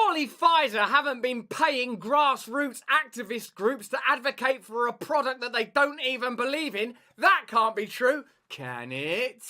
Surely Pfizer haven't been paying grassroots activist groups to advocate for a product that they don't even believe in? That can't be true, can it?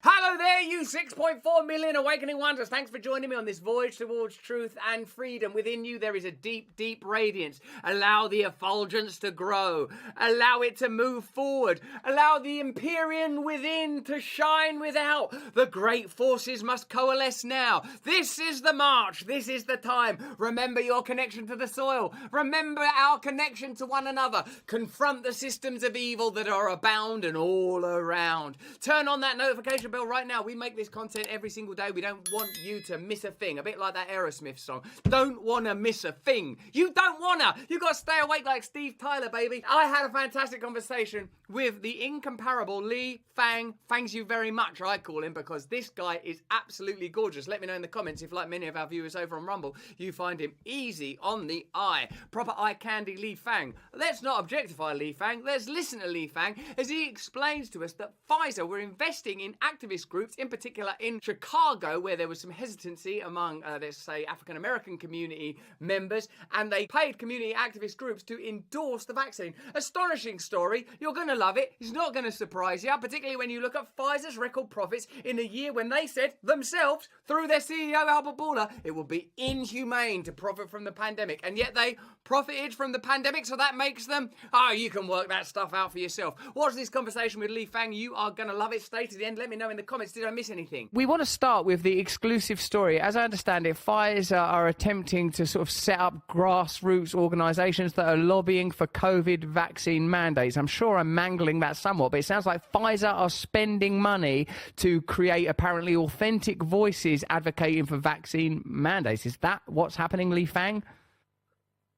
Hello there, you 6.4 million awakening wonders. Thanks for joining me on this voyage towards truth and freedom. Within you, there is a deep, deep radiance. Allow the effulgence to grow. Allow it to move forward. Allow the Empyrean within to shine without. The great forces must coalesce now. This is the march. This is the time. Remember your connection to the soil. Remember our connection to one another. Confront the systems of evil that are abound and all around. Turn on that notification bell right now. We make this content every single day. We don't want you to miss a thing. A bit like that Aerosmith song. Don't wanna miss a thing. You don't wanna. You gotta stay awake like Steve Tyler, baby. I had a fantastic conversation with the incomparable Lee Fang. Thanks you very much, I call him, because this guy is absolutely gorgeous. Let me know in the comments if, like many of our viewers over on Rumble, you find him easy on the eye. Proper eye candy Lee Fang. Let's not objectify Lee Fang. Let's listen to Lee Fang as he explains to us that Pfizer were investing in activist groups, in particular in Chicago, where there was some hesitancy among, let's say, African-American community members, and they paid community activist groups to endorse the vaccine. Astonishing story. You're going to love it. It's not going to surprise you, particularly when you look at Pfizer's record profits in a year when they said themselves, through their CEO Albert Bourla, it would be inhumane to profit from the pandemic, and yet they profited from the pandemic, so that makes them, oh, you can work that stuff out for yourself. Watch this conversation with Lee Fang. You are going to love it. Stay to the end. Let me know in the comments, did I miss anything? We want to start with the exclusive story. As I understand it, Pfizer are attempting to sort of set up grassroots organisations that are lobbying for COVID vaccine mandates. I'm sure I'm mangling that somewhat, but it sounds like Pfizer are spending money to create apparently authentic voices advocating for vaccine mandates. Is that what's happening, Lee Fang?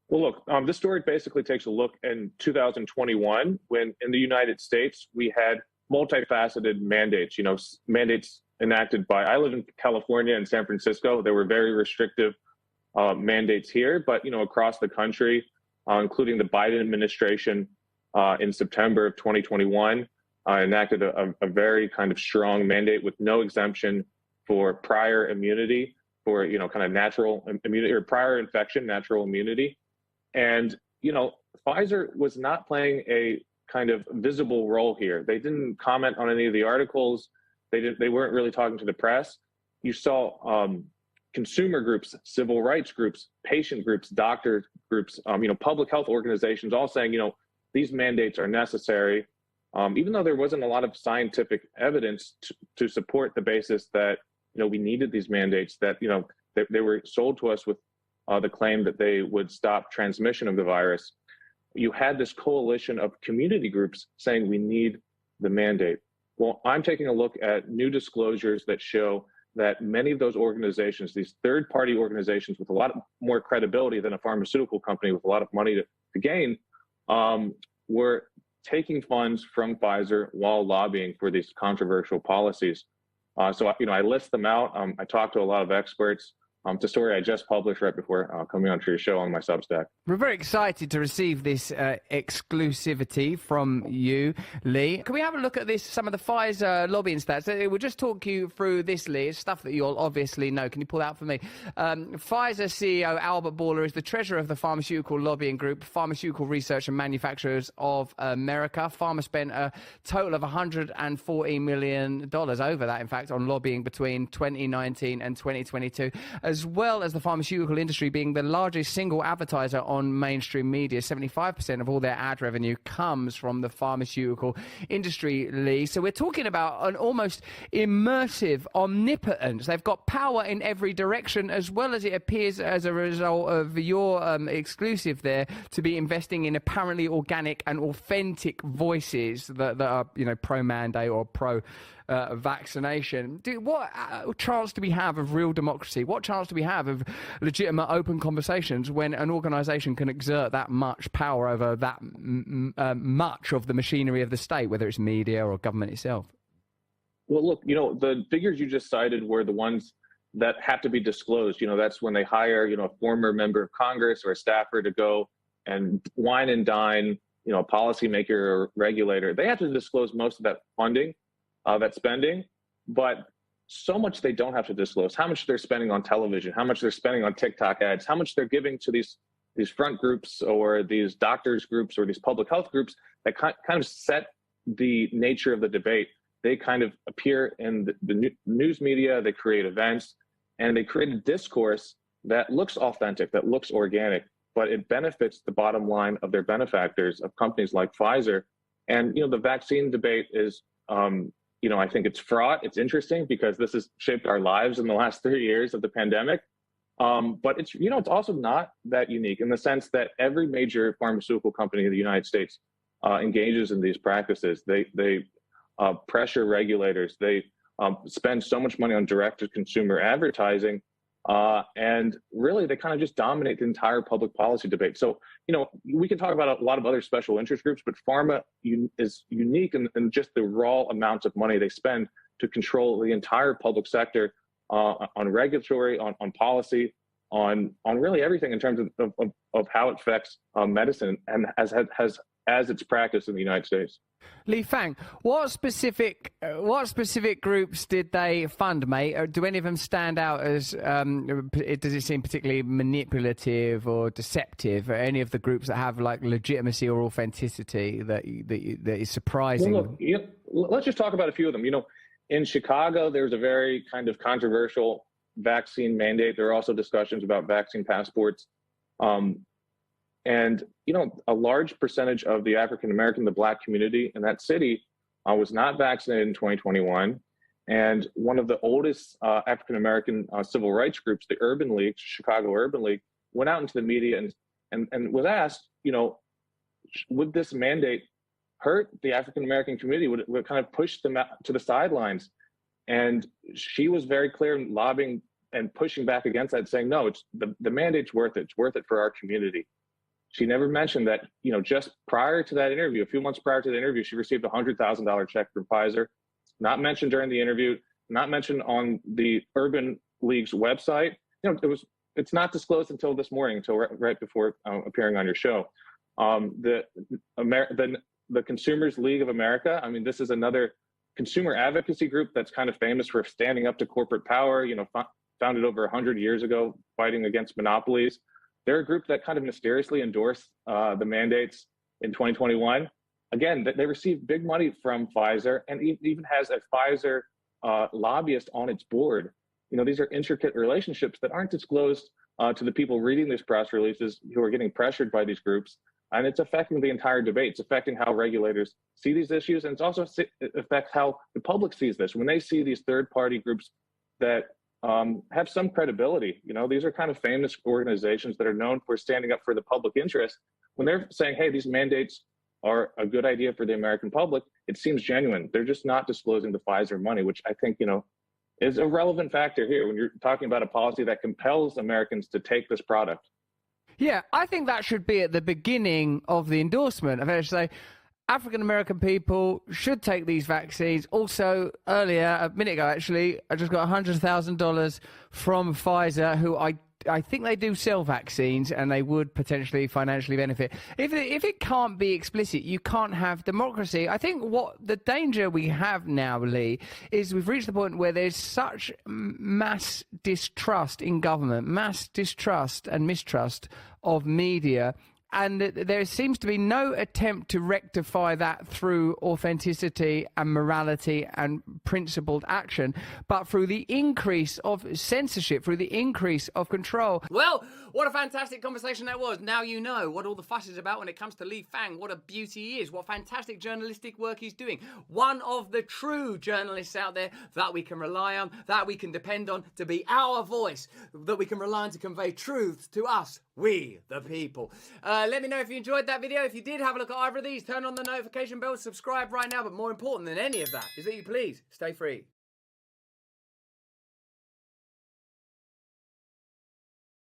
Well, look, this story basically takes a look in 2021 when in the United States we had multifaceted mandates, mandates enacted by, I live in California and San Francisco. There were very restrictive mandates here, but, across the country, including the Biden administration in September of 2021, enacted a very kind of strong mandate with no exemption for prior immunity, for, kind of natural immunity or prior infection, natural immunity. And, Pfizer was not playing a kind of visible role here. They didn't comment on any of the articles. They weren't really talking to the press. You saw consumer groups, civil rights groups, patient groups, doctor groups, public health organizations all saying, these mandates are necessary, even though there wasn't a lot of scientific evidence to support the basis that, we needed these mandates, that, they were sold to us with the claim that they would stop transmission of the virus. You had this coalition of community groups saying we need the mandate. Well, I'm taking a look at new disclosures that show that many of those organizations, these third-party organizations with a lot more credibility than a pharmaceutical company with a lot of money to gain, were taking funds from Pfizer while lobbying for these controversial policies. So I list them out. I talked to a lot of experts. It's a story I just published right before coming onto your show on my Substack. We're very excited to receive this exclusivity from you, Lee. Can we have a look at this, some of the Pfizer lobbying stats? We'll just talk you through this, Lee. It's stuff that you'll obviously know. Can you pull that out for me? Pfizer CEO Albert Bourla is the treasurer of the pharmaceutical lobbying group, Pharmaceutical Research and Manufacturers of America. Pharma spent a total of $140 million, over that, in fact, on lobbying between 2019 and 2022. As well as the pharmaceutical industry being the largest single advertiser on mainstream media. 75% of all their ad revenue comes from the pharmaceutical industry, Lee. So we're talking about an almost immersive omnipotence. They've got power in every direction, as well as it appears as a result of your exclusive there to be investing in apparently organic and authentic voices that are, pro-mandate or pro vaccination. What chance do we have of real democracy? What chance do we have of legitimate open conversations when an organisation can exert that much power over that much of the machinery of the state, whether it's media or government itself? Well, look, the figures you just cited were the ones that have to be disclosed. That's when they hire, a former member of Congress or a staffer to go and wine and dine, a policymaker or regulator. They have to disclose most of that funding, that spending. But so much they don't have to disclose, how much they're spending on television, how much they're spending on TikTok ads, how much they're giving to these front groups or these doctors groups or these public health groups that kind of set the nature of the debate. They kind of appear in the news media, they create events, and they create a discourse that looks authentic, that looks organic, but it benefits the bottom line of their benefactors, of companies like Pfizer. And, the vaccine debate is, I think it's fraught. It's interesting because this has shaped our lives in the last 3 years of the pandemic. But it's, it's also not that unique in the sense that every major pharmaceutical company in the United States engages in these practices. They pressure regulators. They spend so much money on direct-to-consumer advertising, and really they kind of just dominate the entire public policy debate. So, we can talk about a lot of other special interest groups, but pharma is unique in just the raw amounts of money they spend to control the entire public sector, on regulatory, on policy, on really everything in terms of how it affects medicine and as it's practiced in the United States. Lee Fang, what specific groups did they fund, mate? Or do any of them stand out as, does it seem particularly manipulative or deceptive? Or any of the groups that have like legitimacy or authenticity that is surprising? Well, look, let's just talk about a few of them. In Chicago, there's a very kind of controversial vaccine mandate. There are also discussions about vaccine passports. And, a large percentage of the African-American, the Black community in that city was not vaccinated in 2021. And one of the oldest African-American civil rights groups, the Urban League, Chicago Urban League, went out into the media and was asked, would this mandate hurt the African-American community? Would it kind of push them out to the sidelines? And she was very clear in lobbying and pushing back against that, saying, no, it's the mandate's worth it. It's worth it for our community. She never mentioned that, just prior to that interview, a few months prior to the interview, she received a $100,000 check from Pfizer. Not mentioned during the interview, not mentioned on the Urban League's website. It's not disclosed until this morning, until right before appearing on your show. The Consumers League of America, this is another consumer advocacy group that's kind of famous for standing up to corporate power, founded over 100 years ago, fighting against monopolies. They're a group that kind of mysteriously endorsed the mandates in 2021. Again, they received big money from Pfizer and even has a Pfizer lobbyist on its board. These are intricate relationships that aren't disclosed to the people reading these press releases who are getting pressured by these groups. And it's affecting the entire debate. It's affecting how regulators see these issues. And it's also affects how the public sees this. When they see these third-party groups that have some credibility, these are kind of famous organizations that are known for standing up for the public interest. When they're saying, hey, these mandates are a good idea for the American public, it seems genuine. They're just not disclosing the Pfizer money, which I think, is a relevant factor here when you're talking about a policy that compels Americans to take this product. Yeah, I think that should be at the beginning of the endorsement. I've say African-American people should take these vaccines. Also, earlier, a minute ago, actually, I just got $100,000 from Pfizer, who I think they do sell vaccines and they would potentially financially benefit. If it can't be explicit, you can't have democracy. I think what the danger we have now, Lee, is we've reached the point where there's such mass distrust in government, mass distrust and mistrust of media, and there seems to be no attempt to rectify that through authenticity and morality and principled action, but through the increase of censorship, through the increase of control. Well, what a fantastic conversation that was. Now you know what all the fuss is about when it comes to Lee Fang, what a beauty he is, what fantastic journalistic work he's doing. One of the true journalists out there that we can rely on, that we can depend on to be our voice, that we can rely on to convey truth to us, we the people. Let me know if you enjoyed that video. If you did, have a look at either of these. Turn on the notification bell, subscribe right now. But more important than any of that is that you please stay free.